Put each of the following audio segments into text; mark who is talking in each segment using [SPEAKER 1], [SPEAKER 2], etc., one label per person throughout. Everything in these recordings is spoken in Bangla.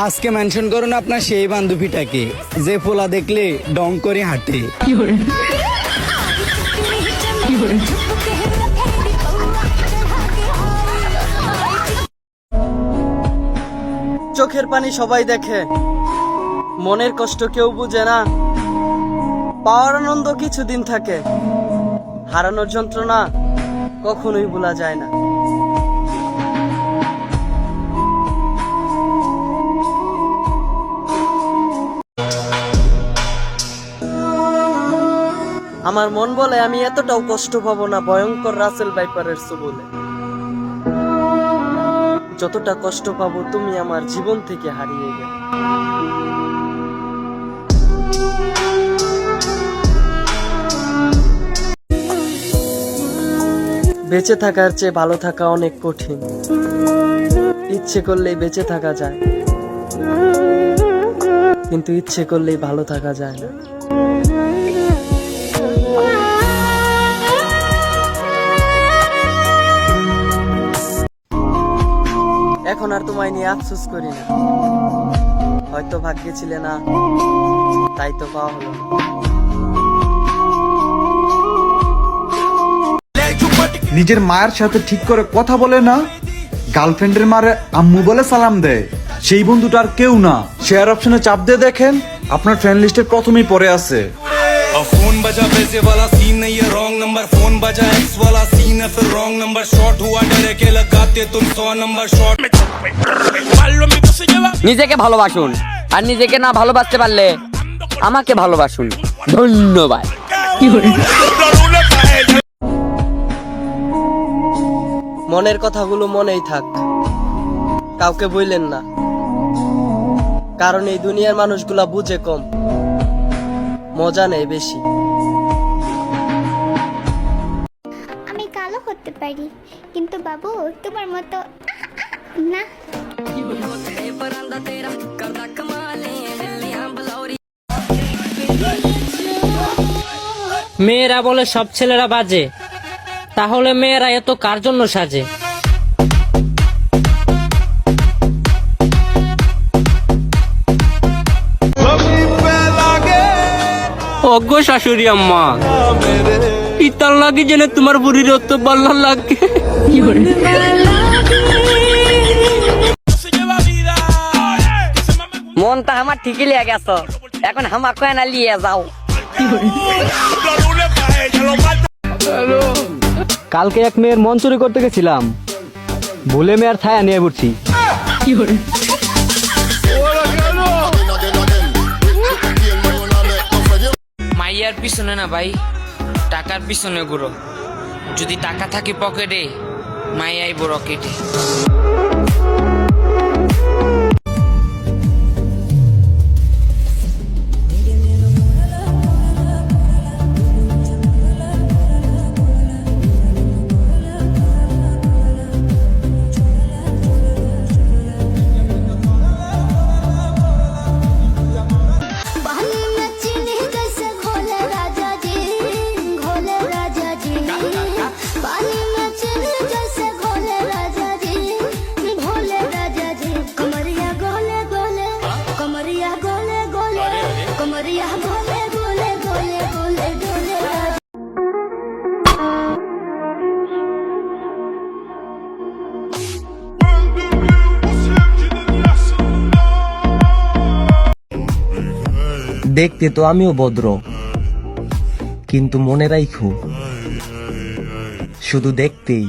[SPEAKER 1] আজকে মেনশন করুন আপনার সেই বান্ধবীটাকে যে পোলা দেখলে ডং করে হাঁটে।
[SPEAKER 2] চোখের পানি সবাই দেখে, মনের কষ্ট কেউ বুঝে না। পাওয়ার আনন্দ কিছুদিন থাকে, হারানোর যন্ত্রণা কখনোই ভোলা যায় না। আমার মন বলে আমি এতটাও কষ্ট পাবো না ভয়ঙ্কর রাসেল ভাইপারের বলে। যতটা কষ্ট পাবো তুমি আমার জীবন থেকে হারিয়ে গেলে। বেঁচে থাকার চেয়ে ভালো থাকা অনেক কঠিন। ইচ্ছে করলেই বেঁচে থাকা যায়, কিন্তু ইচ্ছে করলেই ভালো থাকা যায় না। এখন আর তোমায় নিয়ে আফসোস করি না, হয়তো ভাগ্যে ছিলে না তাই তো পাওয়া হলো না।
[SPEAKER 3] নিজের মায়ের সাথে ঠিক করে কথা বলে না, গার্লফ্রেন্ডের মারে আম্মু বলে সালাম দেয়। সেই বন্ধুটা আর কেউ না। শেয়ার অপশনে চাপ দিয়ে দেখেন, আপনার ফ্রেন্ড লিস্টের প্রথমেই পড়ে আছে।
[SPEAKER 4] फोन बजा पैसे वाला सीन नहीं है रॉन्ग नंबर, फोन बजा एक्स वाला सीन है फिर रॉन्ग नंबर, शॉट हुआ डरे के लगाते तुम 100 नंबर शॉट।
[SPEAKER 5] নিজেকে ভালোবাসুন, আর নিজেকে না ভালোবাসতে পারলে আমাকে ভালোবাসুন। ধন্যবাদ।
[SPEAKER 2] মনের কথাগুলো মনেই থাক, কাউকে বললেন না, কারণ এই দুনিয়ার মানুষগুলা বুঝে কম, মজা নেই বেশি।
[SPEAKER 6] আমি কালো হতে পারি, কিন্তু বাবু তোমার মতো না।
[SPEAKER 7] মেয়েরা বলে সব ছেলেরা বাজে, তাহলে মেয়েরা এত কার জন্য সাজে? অজ্ঞ শাশুড়ি আম্মা, পিতাল লাগি জেনে তোমার বুড়ির অত বাল্লা লাগে।
[SPEAKER 5] মনটা আমার ঠিকই লিয়ে গেছ, এখন আমাকে না লিয়ে যাও।
[SPEAKER 8] কালকে এক মেয়ের মন চুরি করতে গেছিলাম, ভুলে মেয়ের ছায়া নিয়ে পড়ছি।
[SPEAKER 7] মাইয়ার পিছনে না ভাই, টাকার পিছনে ঘুরো। যদি টাকা থাকে পকেটে, মাইয়াই বড় রকেটে।
[SPEAKER 9] দেখতে তো আমিও ভদ্র, কিন্তু মনে রাখো শুধু দেখতেই।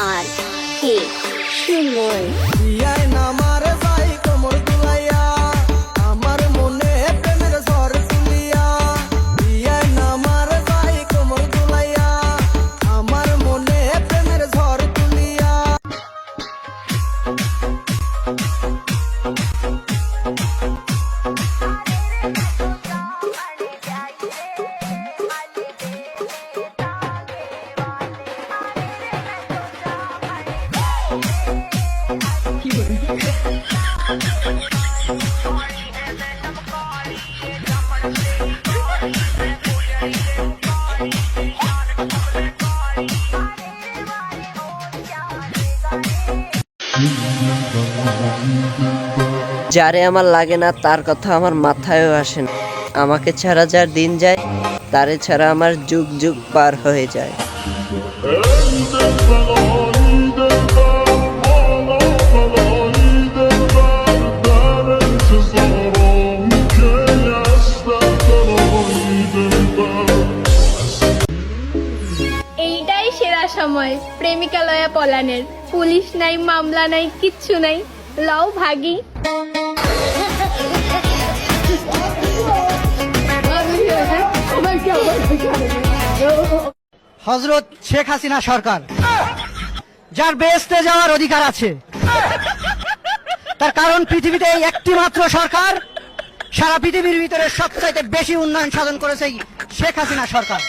[SPEAKER 6] আর কে সুমন
[SPEAKER 10] যারে আমার লাগে না তার কথা আমার মাথায়ও আসে না। আমাকে ছাড়া যার দিন যায়, তারে ছাড়া আমার যুগ যুগ পার হয়ে যায়।
[SPEAKER 6] এইটাই সেরা সময় প্রেমিকা লয়া পলানের। পুলিশ নাই, মামলা নাই, কিচ্ছু নাই, লও ভাগি।
[SPEAKER 2] হযরত শেখ হাসিনা সরকার, যার বেহেশতে যাওয়ার অধিকার আছে, তার কারণ পৃথিবীতে এই একটি মাত্র সরকার সারা পৃথিবীর ভিতরে সবচাইতে বেশি উন্নয়ন সাধন করেছে এই শেখ হাসিনা সরকার।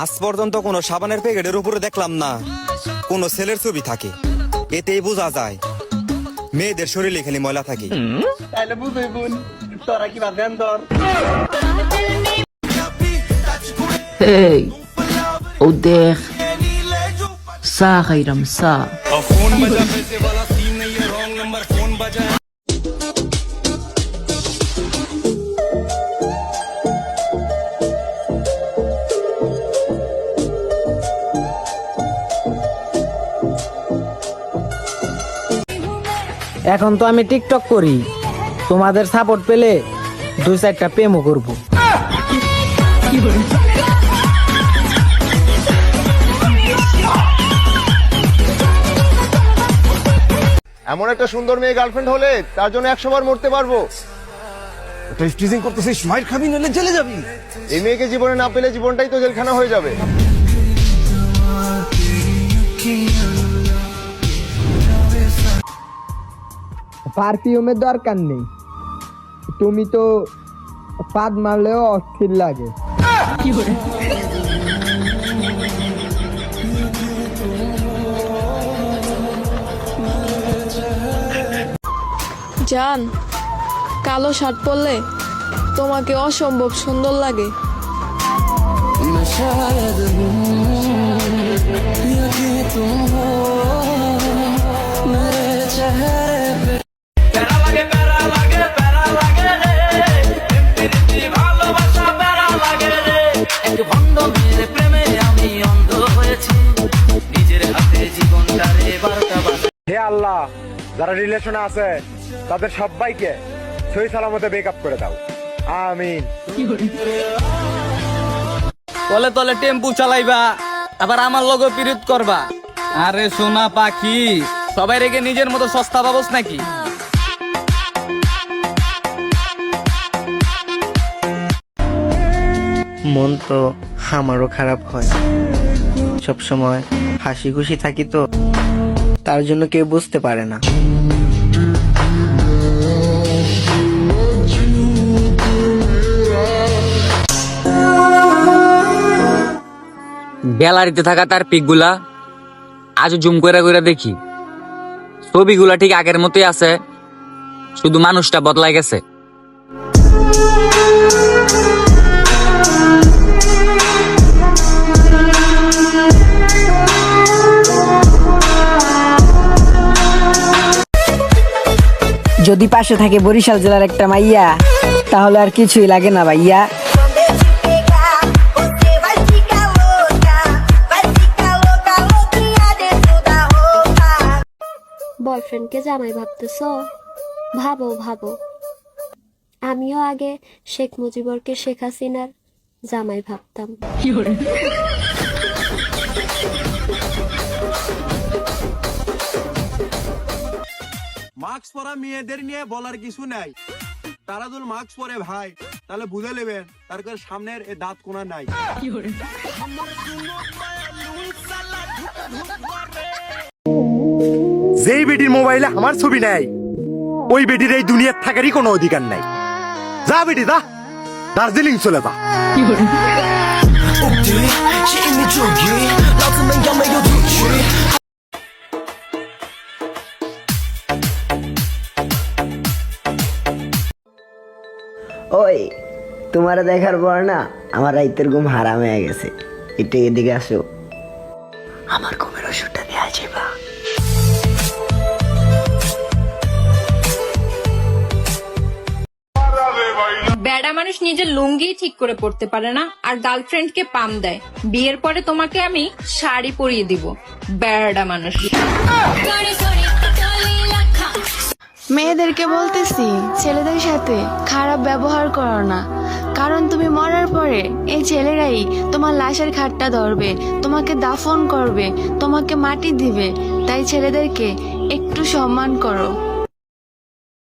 [SPEAKER 11] আজ পর্যন্ত কোনো সাবানের প্যাকেটের উপরে দেখলাম না কোনো ছেলের ছবি থাকে। এতেই বোঝা যায় মেয়েদের শরীরে খালি ময়লা থাকে।
[SPEAKER 2] তাইলে বুঝই বোন, তোরা কি ভাবেন তোর?
[SPEAKER 7] Hey, o deখ sa khairam sa
[SPEAKER 4] phone बजा पैसे वाला सीन नहीं है रॉन्ग नंबर फोन बजा
[SPEAKER 8] এখন তো আমি টিকটক করি, তোমাদের সাপোর্ট পেলে 2-4টা প্রেমও করবো।
[SPEAKER 3] এমন একটা সুন্দর মেয়ে গার্লফ্রেন্ড হলে তার জন্য 100 বার মরতে পারবো।
[SPEAKER 1] টিজিং করতেছিস, মাইর খাবি নইলে জেলে যাবি।
[SPEAKER 3] এই মেয়েকে জীবনে না পেলে জীবনটাই তো জেলখানা হয়ে যাবে।
[SPEAKER 8] পারফিউমের দরকার নেই, তুমি তো পাদ মারলেও অস্থির লাগে।
[SPEAKER 6] জান, কালো শার্ট পরলে তোমাকে অসম্ভব সুন্দর লাগে।
[SPEAKER 3] হে আল্লাহ, যারা রিলেশনে আছে তাদের সবাইকে সহি সালামতে ব্রেকআপ করে দাও, আমিন।
[SPEAKER 2] তলে তলে টেম্পু চালাইবা, আবার আমার লগে পিরিত করবা। আরে সোনা পাখি, সবাই রেগে নিজের মতো সস্তা পাবস নাকি?
[SPEAKER 10] মন তো আমারও খারাপ হয়, সব সময় হাসি খুশি থাকি তো, তার জন্য কেউ বুঝতে পারে না।
[SPEAKER 5] গ্যালারিতে থাকা তার পিকগুলা আজ জুম করে করে দেখি, ছবিগুলা ঠিক আগের মতোই আছে, শুধু মানুষটা বদলাই গেছে।
[SPEAKER 10] যদি পাশে থাকে বরিশাল জেলার একটা মাইয়া, তাহলে আর কিছুই লাগে না ভাইয়া।
[SPEAKER 6] বয়ফ্রেন্ডকে জামাই ভাবতেছো? ভাবো ভাবো, আমিও আগে শেখ মুজিবরকে শেখ হাসিনার জামাই ভাবতাম।
[SPEAKER 3] মাস্ক পরা মেয়েদের নিয়ে বলার কিছু নাই, তারা যদি মাস্ক পরে ভাই তাহলে বুঝে নেবেন তার সামনের এ দাঁত কোনা নাই। যেই বেটির মোবাইলে আমার ছবি নাই, ওই বেটির এই দুনিয়ার থাকারই কোনো অধিকার নাই। যা বেটি যা, দার্জিলিং চলে যা।
[SPEAKER 10] ওই তোমার দেখার পর না আমার রাইতের ঘুম হারাম হয়ে গেছে, একটু এদিকে আসো, আমার ঘুমের ওষুধটা নিয়ে আসবা।
[SPEAKER 6] বেড়া মানুষ নিজের লুঙ্গি ঠিক করে পড়তে পারে না আর গার্লফ্রেন্ডকে পাম দেয়। বিয়ের পরে তোমাকে আমি শাড়ি পরিয়ে দিব, বেড়া মানুষ।
[SPEAKER 12] মেয়েদেরকে বলতেছি ছেলেদের সাথে খারাপ ব্যবহার করো না, কারণ তুমি মরার পরে এই ছেলেরাই তোমার লাশের খাটটা ধরবে, তোমাকে দাফন করবে, তোমাকে মাটি দিবে। তাই ছেলেদেরকে একটু সম্মান করো।